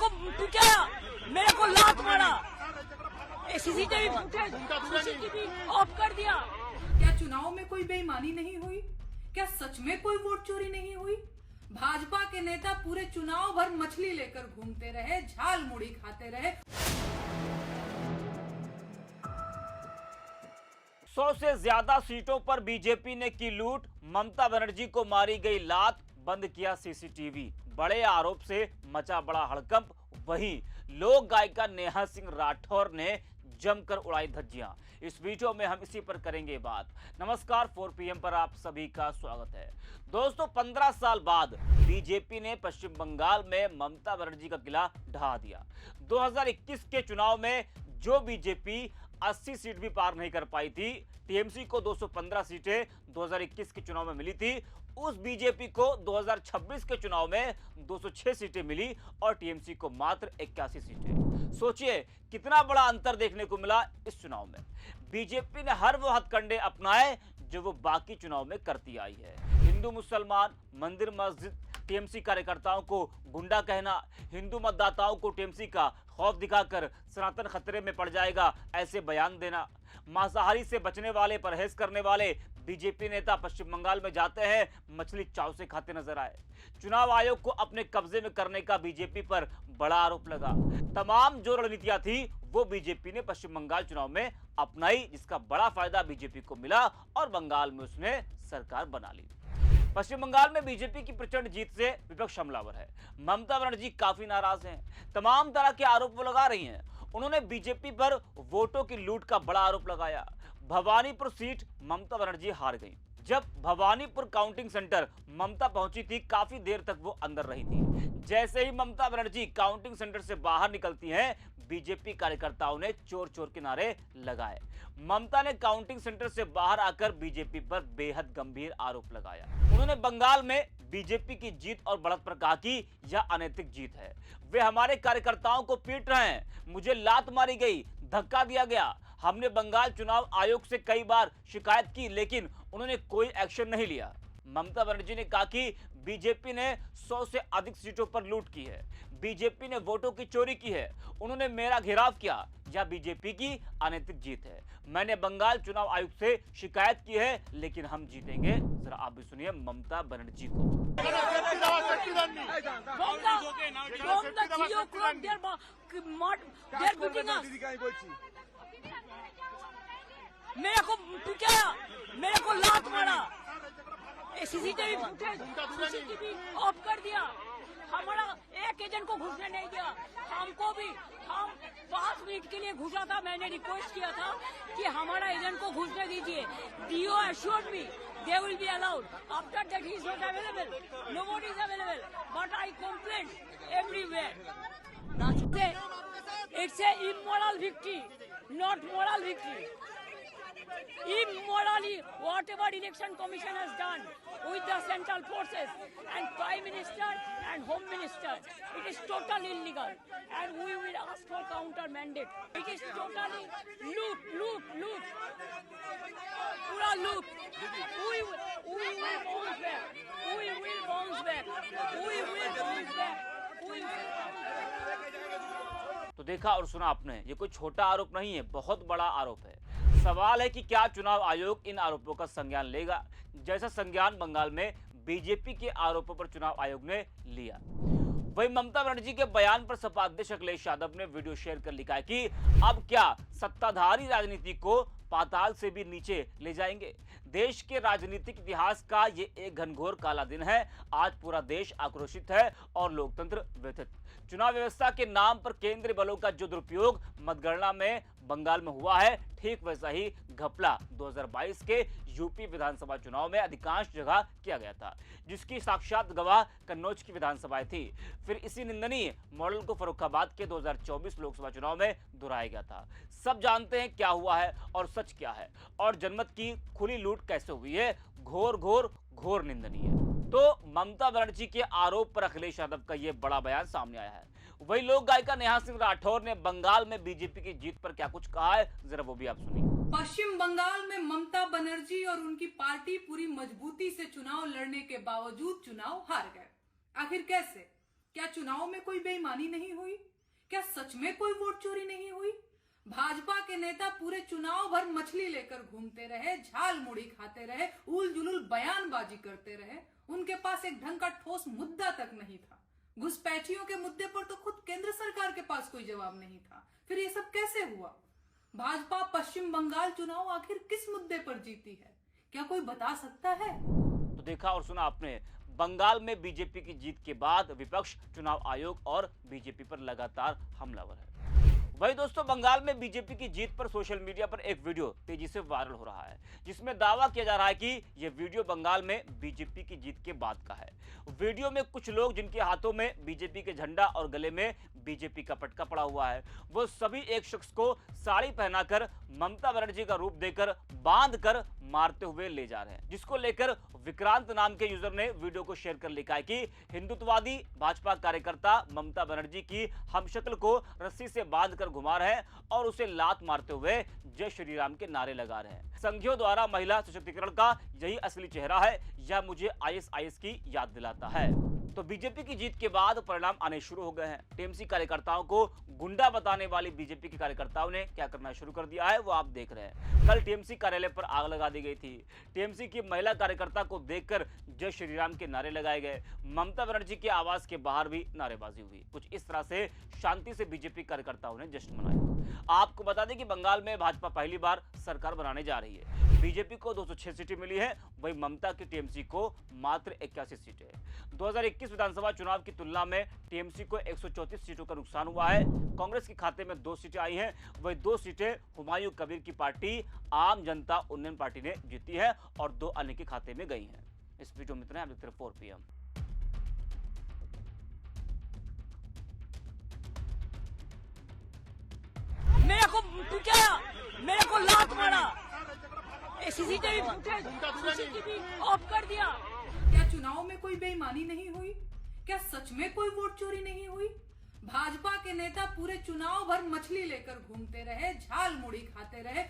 को पिटाया, मेरे को लात मारा, सीसीटीवी ऑफ कर दिया। क्या चुनाव में कोई बेईमानी नहीं हुई? क्या सच में कोई वोट चोरी नहीं हुई? भाजपा के नेता पूरे चुनाव भर मछली लेकर घूमते रहे, झाल मुड़ी खाते रहे। 100 से ज्यादा सीटों पर बीजेपी ने की लूट, ममता बनर्जी को मारी गई लात, बंद किया सीसीटीवी। बड़े आरोप से मचा बड़ा हड़कंप। वहीं लोक गायिका नेहा सिंह राठौर ने जमकर उड़ाई धज्जियां। इस वीडियो में हम इसी पर करेंगे बात। नमस्कार, 4 PM पर आप सभी का स्वागत है। दोस्तों, 15 साल बाद बीजेपी ने पश्चिम बंगाल में ममता बनर्जी का किला ढहा दिया। 2021 के चुनाव में जो बीजेपी 80 सीट भी पार नहीं कर पाई थी, टीएमसी को 215 सीटें 2021 के चुनाव में मिली थी, उस बीजेपी को 2026 के चुनाव में 206 सीटें मिली और टीएमसी को मात्र 81 सीटें। सोचिए कितना बड़ा अंतर देखने को मिला इस चुनाव में। बीजेपी ने हर वो हथकंडे अपनाए जो वो बाकी चुनाव में करती आई है। हिंदू मुसलमान, मंदिर मस्जिद, टीएमसी कार्यकर्ताओं को गुंडा कहना, हिंदू मतदाताओं को टीएमसी का खौफ दिखाकर सनातन खतरे में पड़ जाएगा ऐसे बयान देना, मांसाहारी से बचने वाले, परहेज करने वाले बीजेपी नेता पश्चिम बंगाल में जाते हैं, मछली चाव से खाते नजर आए। चुनाव आयोग को अपने कब्जे में करने का बीजेपी पर बड़ा आरोप लगा। तमाम जो रणनीतियां थी वो बीजेपी ने पश्चिम बंगाल चुनाव में अपनाई, जिसका बड़ा फायदा बीजेपी को मिला और बंगाल में उसने सरकार बना ली। पश्चिम बंगाल में बीजेपी की प्रचंड जीत से विपक्ष हमलावर है। ममता बनर्जी काफी नाराज हैं। तमाम तरह के आरोप वो लगा रही हैं। उन्होंने बीजेपी पर वोटों की लूट का बड़ा आरोप लगाया। भवानीपुर सीट ममता बनर्जी हार गई। जब भवानीपुर काउंटिंग सेंटर ममता पहुंची थी, काफी देर तक वो अंदर रही थी। जैसे ही ममता बनर्जी काउंटिंग सेंटर से बाहर निकलती हैं, बीजेपी कार्यकर्ताओं ने चोर चोर के नारे लगाए। ममता ने काउंटिंग सेंटर से बाहर आकर बीजेपी पर बेहद गंभीर आरोप लगाया। उन्होंने बंगाल में बीजेपी की जीत और बढ़त पर कहा कि यह अनैतिक जीत है। वे हमारे कार्यकर्ताओं को पीट रहे हैं, मुझे लात मारी गई, धक्का दिया गया। हमने बंगाल चुनाव आयोग से कई बार शिकायत की, लेकिन उन्होंने कोई एक्शन नहीं लिया। ममता बनर्जी ने कहा कि बीजेपी ने 100 से अधिक सीटों पर लूट की है, बीजेपी ने वोटों की चोरी की है, उन्होंने मेरा घेराव किया। यह बीजेपी की अनैतिक जीत है। मैंने बंगाल चुनाव आयोग से शिकायत की है, लेकिन हम जीतेंगे। जरा आप भी सुनिए ममता बनर्जी को। मेरे को पिटाया, मेरे को लात मारा, सीसीटीवी ऑफ कर दिया। हमारा एक एजेंट को घुसने नहीं दिया। हमको भी, हम 5 मिनट के लिए घुसा था। मैंने रिक्वेस्ट किया था कि हमारा एजेंट को घुसने दीजिए। DO assured me they will be allowed. After that he is not available. Nobody is available. But I complained everywhere. It's a immoral victory, not moral victory. Immorally, whatever election commission has done with the central forces and prime minister and home minister, it is totally illegal, and we will ask for counter mandate. It is totally loot, pura loot. We will bounce back. We will bounce back. We will bounce back. We will bounce back. तो देखा और सुना आपने, ये कोई छोटा आरोप नहीं है, बहुत बड़ा आरोप है। सवाल है कि क्या चुनाव आयोग इन आरोपों का संज्ञान लेगा, जैसा संज्ञान बंगाल में बीजेपी के आरोपों पर चुनाव आयोग ने लिया। वहीं ममता बनर्जी के बयान पर सपा अध्यक्ष अखिलेश यादव ने वीडियो शेयर कर लिखा है कि अब क्या सत्ताधारी राजनीति को पाताल से भी नीचे ले जाएंगे। देश के राजनीतिक इतिहास का ये एक घनघोर काला दिन है। आज पूरा देश आक्रोशित है और लोकतंत्र व्यथित। चुनाव व्यवस्था के नाम पर केंद्रीय बलों का जो दुरुपयोग मतगणना में बंगाल में हुआ है, ठीक वैसा ही घपला 2022 के यूपी विधानसभा चुनाव में अधिकांश जगह किया गया था, जिसकी साक्षात गवाह कन्नौज की विधानसभाएं थी। फिर इसी निंदनीय मॉडल को फर्रुखाबाद के 2024 लोकसभा चुनाव में दोहराया गया था। सब जानते हैं क्या हुआ है और सच क्या है, और जनमत की खुली लूट कैसे हुई है। घोर निंदनीय। तो ममता बनर्जी के आरोप पर अखिलेश यादव का यह बड़ा बयान सामने आया है। वही लोक गायिका नेहा सिंह राठौर ने बंगाल में बीजेपी की जीत पर क्या कुछ कहा है, जरा वो भी आप सुनिए। पश्चिम बंगाल में ममता बनर्जी और उनकी पार्टी पूरी मजबूती से चुनाव लड़ने के बावजूद चुनाव हार गए। आखिर कैसे? क्या चुनाव में कोई बेईमानी नहीं हुई? क्या सच में कोई वोट चोरी नहीं हुई? भाजपा के नेता पूरे चुनाव भर मछली लेकर घूमते रहे, झाल मुड़ी खाते रहे, उल जुलूल बयानबाजी करते रहे। उनके पास एक ढंग का ठोस मुद्दा तक नहीं था। घुसपैठियों के मुद्दे पर तो खुद केंद्र सरकार के पास कोई जवाब नहीं था। फिर ये सब कैसे हुआ? भाजपा पश्चिम बंगाल चुनाव आखिर किस मुद्दे पर जीती है? क्या कोई बता सकता है? तो देखा और सुना आपने, बंगाल में बीजेपी की जीत के बाद विपक्ष चुनाव आयोग और बीजेपी पर लगातार हमलावर है। वही दोस्तों, बंगाल में बीजेपी की जीत पर सोशल मीडिया पर एक वीडियो तेजी से वायरल हो रहा है, जिसमें दावा किया जा रहा है कि यह वीडियो बंगाल में बीजेपी की जीत के बाद का है। वीडियो में कुछ लोग जिनके हाथों में बीजेपी के झंडा और गले में बीजेपी का पटका पड़ा हुआ है, वो सभी एक शख्स को साड़ी पहनाकर ममता बनर्जी का रूप देकर बांध कर मारते हुए ले जा रहे हैं, जिसको लेकर विक्रांत नाम के यूजर ने वीडियो को शेयर कर लिखा है कि हिंदुत्ववादी भाजपा कार्यकर्ता ममता बनर्जी की हमशक्ल को रस्सी से बांधकर घुमा रहे हैं और उसे लात मारते हुए जय श्री राम के नारे लगा रहे हैं। संघियों द्वारा महिला सशक्तिकरण का यही असली चेहरा है, यह मुझे आईएसआईएस की याद दिलाता है। तो बीजेपी की जीत के बाद परिणाम आने शुरू हो गए हैं। टीएमसी कार्यकर्ताओं को गुंडा बताने वाली बीजेपी के कार्यकर्ताओं ने क्या करना शुरू कर दिया है, वो आप देख रहे हैं। कल टीएमसी कार्यालय पर आग लगा दी गई थी। टीएमसी की महिला कार्यकर्ता को देखकर जय श्री राम के नारे लगाए गए। ममता बनर्जी के आवास के बाहर भी नारेबाजी हुई। कुछ इस तरह से शांति से बीजेपी कार्यकर्ताओं ने जश्न मनाया। आपको बता दें कि बंगाल में भाजपा पहली बार सरकार बनाने जा रही है। बीजेपी को 206 सीटें मिली है, वही ममता की टीएमसी को मात्र 81 सीटें। 2021 विधानसभा चुनाव की तुलना में टीएमसी को 134 सीटों का नुकसान हुआ है। कांग्रेस के खाते में 2 सीटें आई हैं, वही 2 सीटें हुमायूं कबीर की पार्टी आम जनता उन्नयन पार्टी ने जीती है और 2 अन्य के खाते में गई हैं। इस वीडियो में इतना, आप देखते रहिए 4 PM। मेरे को पिटाया, मेरे को लात मारा, सीसीटीवी ऑफ कर दिया। क्या चुनाव में कोई बेईमानी नहीं हुई? क्या सच में कोई वोट चोरी नहीं हुई? भाजपा के नेता पूरे चुनाव भर मछली लेकर घूमते रहे, झाल मुड़ी खाते रहे,